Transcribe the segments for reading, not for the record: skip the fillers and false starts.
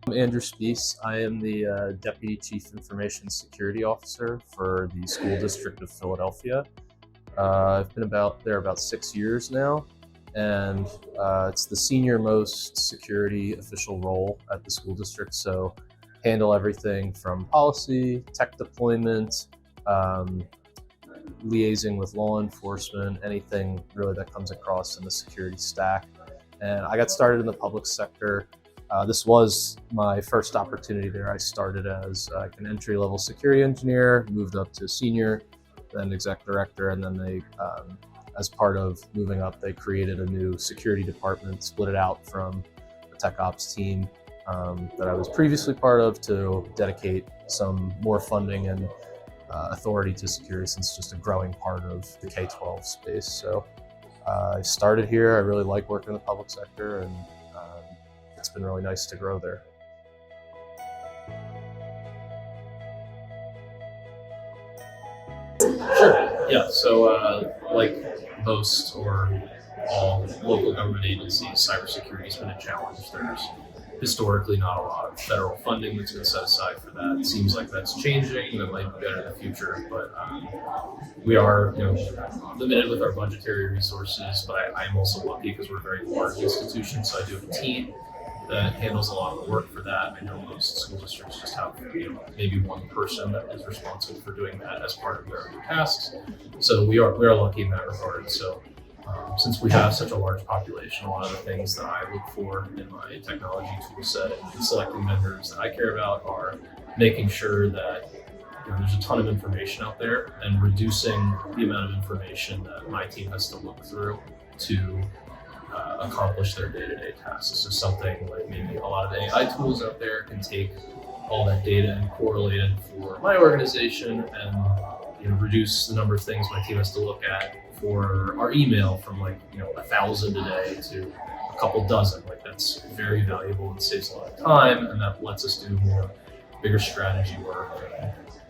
I'm Andrew Speese. I am the Deputy Chief Information Security Officer for the School District of Philadelphia. I've been about 6 years now, and it's the senior most security official role at the school district. So handle everything from policy, tech deployment, liaising with law enforcement, anything really that comes across in the security stack. And I got started in the public sector. This was my first opportunity there. I started as an entry-level security engineer, moved up to senior, then exec director, and then they, as part of moving up, they created a new security department, split it out from the tech ops team that I was previously part of to dedicate some more funding and authority to security, since it's just a growing part of the K-12 space. So I started here. I really like working in the public sector, and it's been really nice to grow there. Sure. Yeah. So, like most or all local government agencies, cybersecurity has been a challenge. There's historically not a lot of federal funding that's been set aside for that. It seems like that's changing. That might be better in the future, but we are, limited with our budgetary resources. But I'm also lucky because we're a very large institution, so I do have a team that handles a lot of the work for that. I know most school districts just have maybe one person that is responsible for doing that as part of their other tasks. So we are lucky in that regard. So since we have such a large population, a lot of the things that I look for in my technology tool set and selecting vendors that I care about are making sure that there's a ton of information out there and reducing the amount of information that my team has to look through to accomplish their day-to-day tasks. So something like maybe a lot of the AI tools out there can take all that data and correlate it for my organization and reduce the number of things my team has to look at for our email from 1,000 a day to a couple dozen. That's very valuable and saves a lot of time, and that lets us do more bigger strategy work.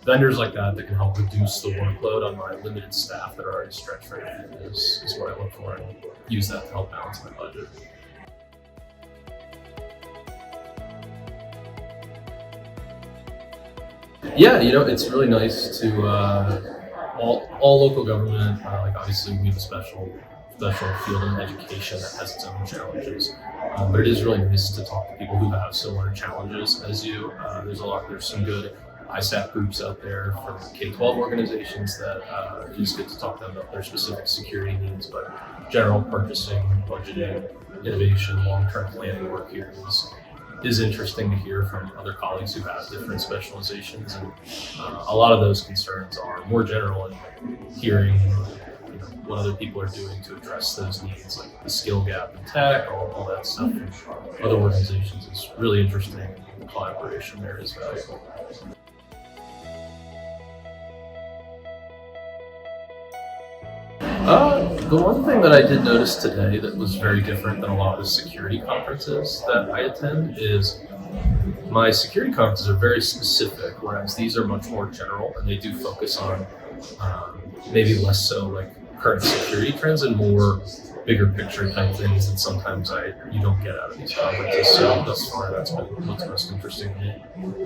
Vendors like that can help reduce the workload on my limited staff that are already stretched right now is what I look for, and use that to help balance my budget. Yeah, it's really nice to all local government. Obviously, we have a special field in education that has its own challenges, but it is really nice to talk to people who have similar challenges as you. There's some good ISAP groups out there from K-12 organizations that it is good to talk to them about their specific security needs, but general purchasing, budgeting, innovation, long-term planning work here is interesting to hear from other colleagues who have different specializations, and a lot of those concerns are more general, and hearing what other people are doing to address those needs, like the skill gap in tech, all that stuff from other organizations is really interesting. The collaboration there is valuable. The one thing that I did notice today that was very different than a lot of the security conferences that I attend is my security conferences are very specific, whereas these are much more general, and they do focus on maybe less so current security trends and more bigger picture type things that sometimes you don't get out of these conferences. So thus far, that's been what's most interesting to me.